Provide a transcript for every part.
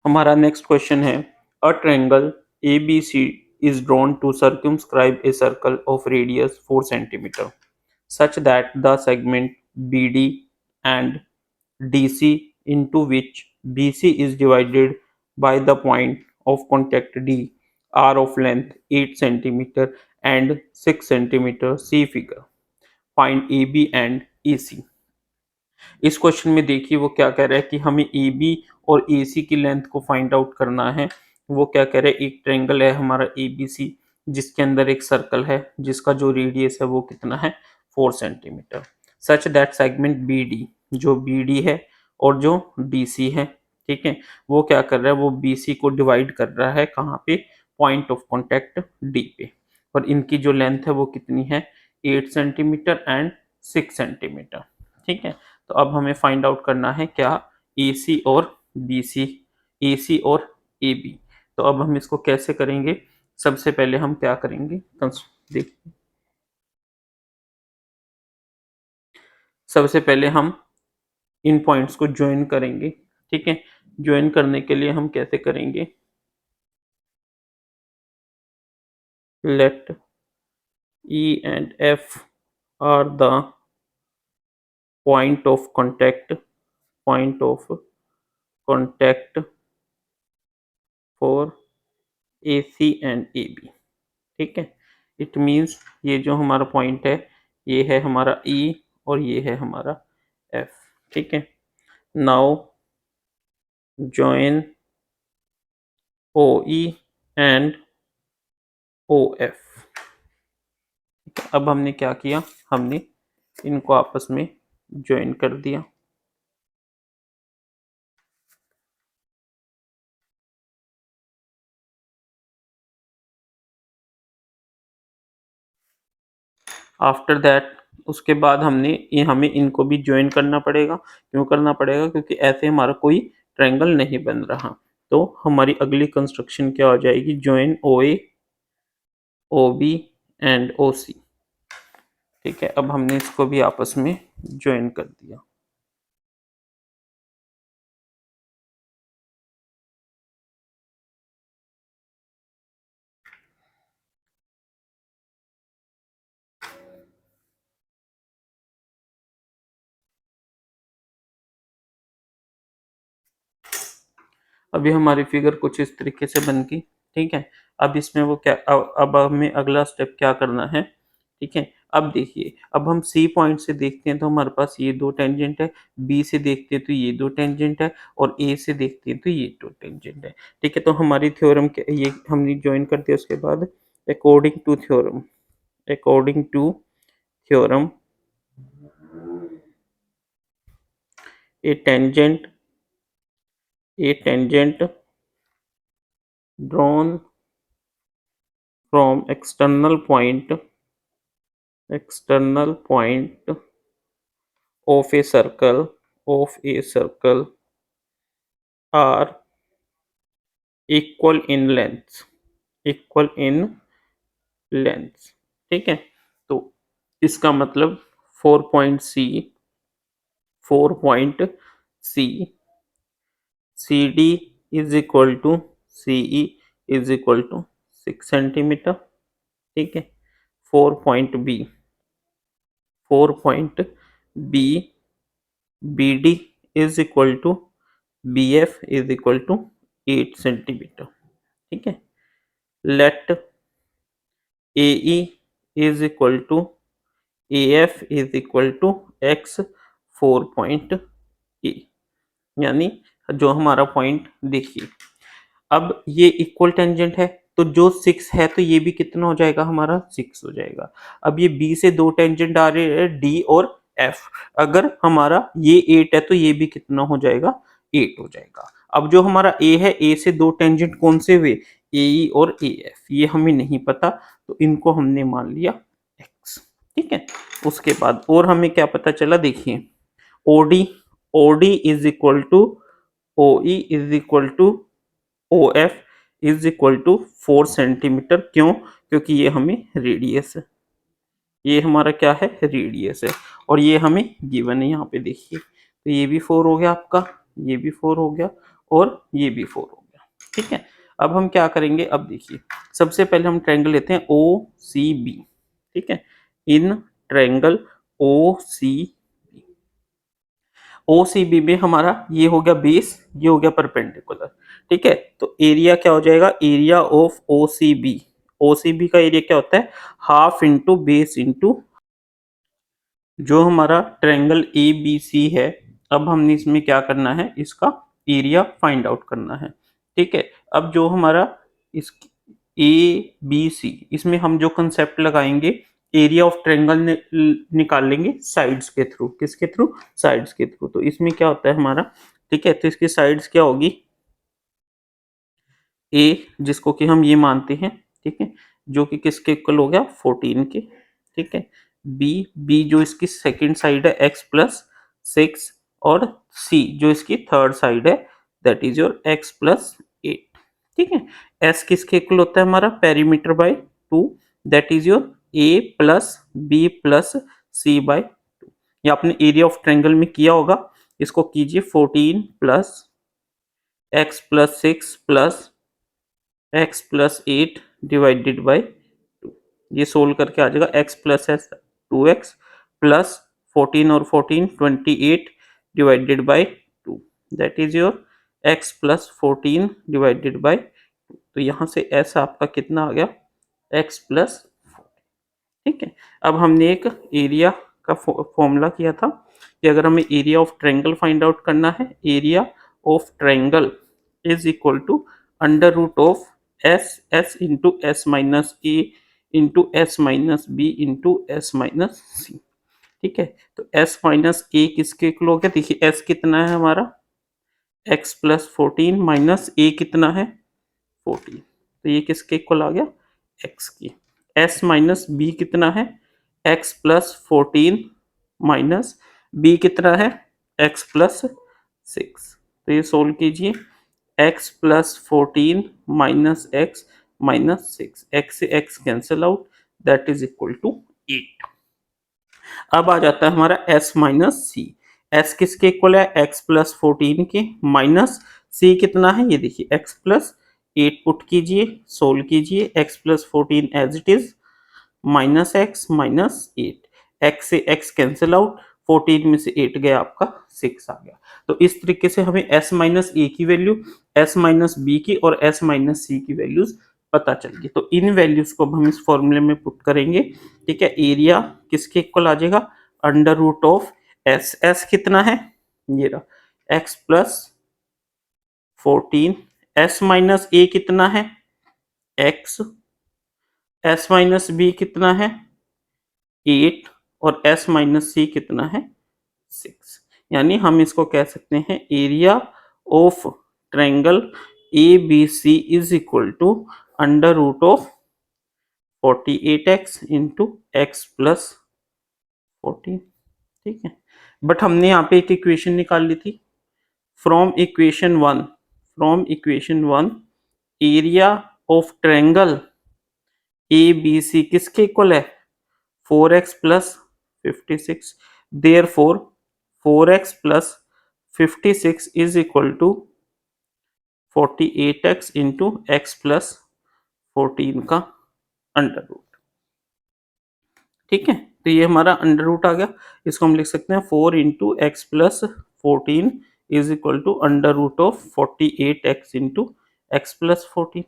हमारा next question है a triangle ABC is drawn to circumscribe a circle of radius 4 centimeter such that the segment BD and DC into which BC is divided by the point of contact D are of length 8 centimeter and 6 centimeter. See figure. Find AB and AC. इस question में देखिए वो क्या कह रहा है कि हमें ए बी और ए सी की लेंथ को फाइंड आउट करना है। वो क्या कह रहा है, एक ट्रायंगल है हमारा ए बी सी जिसके अंदर एक सर्कल है जिसका जो रेडियस है वो कितना है 4 centimetre. Such that segment B D, जो बी डी है और जो डी सी है, ठीक है, वो क्या कर रहा है, वो बी सी को डिवाइड कर रहा है कहाँ पे, पॉइंट ऑफ कॉन्टेक्ट डी पे। और इनकी जो लेंथ है वो कितनी है 8 सेंटीमीटर एंड 6 सेंटीमीटर। ठीक है, तो अब हमें फाइंड आउट करना है क्या, ए सी और बी सी, ए सी और ए बी। तो अब हम इसको कैसे करेंगे, सबसे पहले हम क्या करेंगे, देखिए सबसे पहले हम इन पॉइंट्स को ज्वाइन करेंगे। ठीक है, ज्वाइन करने के लिए हम कैसे करेंगे, let E and F are the point of contact, point of contact for A C and A B. ठीक है, इट मीन्स ये जो हमारा पॉइंट है ये है हमारा ई और ये है हमारा एफ। ठीक है, now join OE and OF। अब हमने क्या किया, हमने इनको आपस में ज्वाइन कर दिया। आफ्टर दैट उसके बाद हमें इनको भी ज्वाइन करना पड़ेगा। क्यों करना पड़ेगा, क्योंकि ऐसे हमारा कोई ट्रायंगल नहीं बन रहा। तो हमारी अगली कंस्ट्रक्शन क्या हो जाएगी, join OA OB and OC। ठीक है, अब हमने इसको भी आपस में ज्वाइन कर दिया। अभी हमारी फिगर कुछ इस तरीके से बन गई। ठीक है, अब इसमें वो क्या, अब हमें अगला स्टेप क्या करना है। ठीक है, अब देखिए, अब हम सी पॉइंट से देखते हैं तो हमारे पास ये दो टेंजेंट है, बी से देखते हैं तो ये दो टेंजेंट है, और ए से देखते हैं तो ये दो टेंजेंट है। ठीक है, तो हमारी थ्योरम ये हमने ज्वाइन कर दिया। उसके बाद according to theorem, according to theorem a tangent, a tangent drawn from external point of a circle are equal in length, equal in length। ठीक है, तो इसका मतलब 4 point C, 4 point C, C D is equal to CE is equal to 6 centimetre. ठीक है, 4 point B, 4 point B, B D is equal to B F is equal to 8 centimetre. ठीक है, let A E is equal to A F is equal to x 4 point A, यानी जो हमारा point देखिए, अब ये इक्वल टेंजेंट है तो जो 6 है तो ये भी कितना हो जाएगा, हमारा 6 हो जाएगा। अब ये बी से दो टेंजेंट आ रहे हैं डी और एफ, अगर हमारा ये 8 है तो ये भी कितना हो जाएगा, 8 हो जाएगा। अब जो हमारा ए है, ए से दो टेंजेंट कौन से हुए, ए ई और ए एफ, ये हमें नहीं पता तो इनको हमने मान लिया एक्स। ठीक है, उसके बाद और हमें क्या पता चला, देखिए OD, OD is equal to O E is equal to O F is equal to 4 centimetre. क्यों, क्योंकि ये हमें रेडियस है, ये हमारा क्या है, रेडियस है, और ये हमें गिवन है यहाँ पे देखिए। तो ये भी 4 हो गया आपका, ये भी 4 हो गया, और ये भी 4 हो गया। ठीक है, अब हम क्या करेंगे, अब देखिए सबसे पहले हम ट्रायंगल लेते हैं ओ सी बी। ठीक है, in triangle O C O C B में हमारा ये हो गया बेस, ये हो गया परपेंडिकुलर। ठीक है, तो एरिया क्या हो जाएगा, area of O C B, O C B का एरिया क्या होता है, हाफ इंटू बेस इंटू जो हमारा ट्रायंगल ए बी सी है। अब हमने इसमें क्या करना है, इसका एरिया फाइंड आउट करना है। ठीक है, अब जो हमारा इस ए बी सी, इसमें हम जो कंसेप्ट लगाएंगे, एरिया ऑफ ट्रायंगल निकाल लेंगे साइड्स के थ्रू, किसके थ्रू, साइड्स के थ्रू। तो इसमें क्या होता है हमारा, ठीक है, तो इसकी साइड्स क्या होगी, ए जिसको कि हम ये मानते हैं, ठीक है, जो कि किसके इक्वल हो गया 14 के। ठीक है, बी, बी जो इसकी सेकंड साइड है x प्लस 6, और सी जो इसकी थर्ड साइड है, that is your x plus 8। ठीक है, एस किसके इक्वल होता है हमारा, perimeter by 2, that is your a plus B plus C by 2। ये आपने एरिया ऑफ ट्रायंगल में किया होगा, इसको कीजिए 14 plus x plus 6 plus x plus 8 divided by 2। ये सोल्व करके आ जाएगा x plus S 2x plus 14 और 14 28 divided by 2, that is your x plus 14 divided by 2। तो यहाँ से s आपका कितना आ गया, x प्लस। ठीक है, अब हमने एक एरिया का फॉर्मूला किया था कि अगर हमें area of triangle find out करना है, area of triangle is equal to under root of S S into S minus A into S minus B into S minus C. ठीक है, तो एस माइनस ए किसके इक्वल हो गया, देखिए S कितना है हमारा एक्स प्लस 14 माइनस ए कितना है 14, तो ये किसके इक्वल आ गया, एक्स की। एस माइनस बी कितना है, एक्स प्लस 14 माइनस बी कितना है, एक्स प्लस 6। तो ये सोल्व कीजिए, X plus 14 minus X minus 6, X से X cancel out, that is equal to 8। अब आ जाता है हमारा s माइनस सी। s किसके इक्वल है, x प्लस 14 के, माइनस c कितना है, ये देखिए x प्लस 8 पुट कीजिए, सोल्व कीजिए, x plus 14 as it is, minus X minus 8, X से एक्स कैंसिल आउट, 14 में से 8 गया आपका 6 आ गया। तो इस तरीके से हमें s माइनस ए की वैल्यू, s माइनस बी की और s माइनस सी की वैल्यूज पता चल गई। तो इन वैल्यूज को हम इस फॉर्मूले में पुट करेंगे। ठीक है, एरिया किसके इक्वल आ जाएगा, under root of S, S कितना है, ये रहा x plus 14, S minus A कितना है एक्स, एस माइनस बी कितना है 8, और s माइनस सी कितना है 6। यानी हम इसको कह सकते हैं area of triangle A B C is equal to under root of 48x into x plus 14। ठीक है, बट हमने यहाँ पे एक इक्वेशन निकाल ली थी from equation 1, from equation 1 area of triangle A B C किसके इक्वल है, 4x plus 56, therefore 4x plus 56 is equal to 48x into x plus 14 का अंडर रूट। ठीक है, तो ये हमारा अंडर रूट आ गया, इसको हम लिख सकते हैं 4 into x plus 14 is equal to under root of 48x into x plus 14।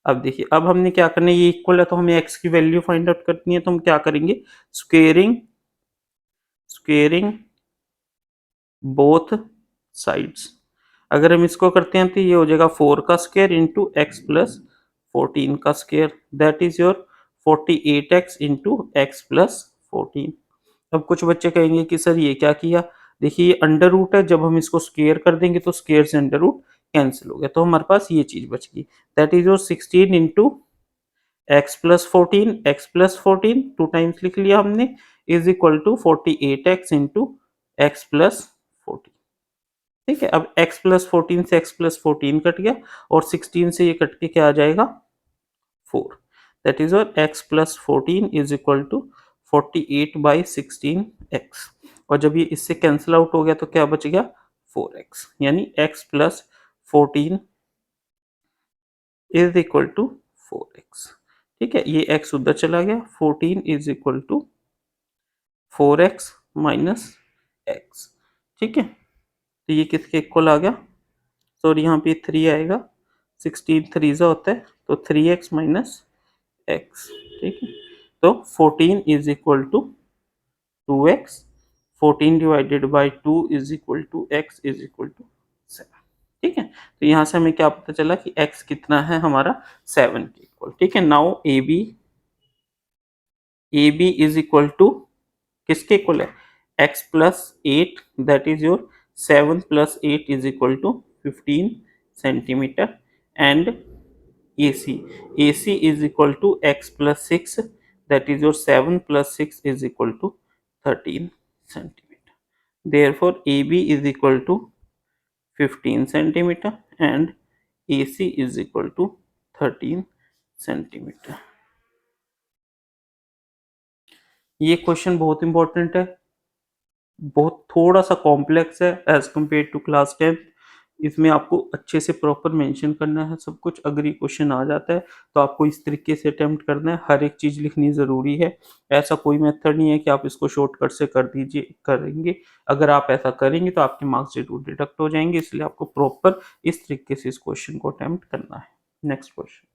अब देखिए, अब हमने क्या करना है, ये इक्वल है तो हमें x की वैल्यू फाइंड आउट करनी है, तो हम क्या करेंगे, स्क्वेयरिंग, स्क्वेयरिंग बोथ साइड्स। अगर हम इसको करते हैं तो ये हो जाएगा 4 का स्क्वायर इंटू एक्स प्लस 14 का square, that is your 48x into x plus 14। अब कुछ बच्चे कहेंगे कि सर ये क्या किया, देखिए ये अंडर रूट है, जब हम इसको स्क्वायर कर देंगे तो स्क्वायर से अंडर रूट कैंसिल हो गया, तो हमारे पास ये चीज बच गई, that is your 16 into x plus 14, x plus 14 two times लिख लिया हमने, is equal to 48x into x plus 14। ठीक है, अब x प्लस 14 से x प्लस 14 कट गया, और 16 से ये कट के क्या आ जाएगा 4, दैट इज और x plus 14 is equal to 48 by 16x, और जब ये इससे कैंसिल आउट हो गया तो क्या बच गया 4x, यानी x plus 14 is equal to 4x। ठीक है, ये x उधर चला गया, 14 is equal to 4x minus x। ठीक है, तो ये किसके इक्वल आ गया, सॉरी यहाँ पे 3 आएगा, 16 3 होता है, तो 3x माइनस x। ठीक है, तो 14 is equal to 2x, 14 divided by 2 is equal to x is equal to 7। ठीक है, तो यहाँ से हमें क्या पता चला कि x कितना है हमारा 7 के इक्वल। ठीक है, now A B is equal to किसके इक्वल है, x plus 8 that is your 7 plus 8 is equal to 15 centimetre, and AC is equal to x plus 6 that is your 7 plus 6 is equal to 13 centimeter. Therefore AB is equal to 15 centimeter and AC is equal to 13 centimeter. ये question बहुत important है, बहुत थोड़ा सा complex है as compare to class 10। इसमें आपको अच्छे से प्रॉपर मेंशन करना है सब कुछ। अगर ये क्वेश्चन आ जाता है तो आपको इस तरीके से अटेम्प्ट करना है, हर एक चीज़ लिखनी ज़रूरी है। ऐसा कोई मेथड नहीं है कि आप इसको शॉर्टकट से कर दीजिए करेंगे। अगर आप ऐसा करेंगे तो आपके मार्क्स जरूर डिडक्ट हो जाएंगे, इसलिए आपको प्रॉपर इस तरीके से इस क्वेश्चन को अटेम्प्ट करना है। Next question.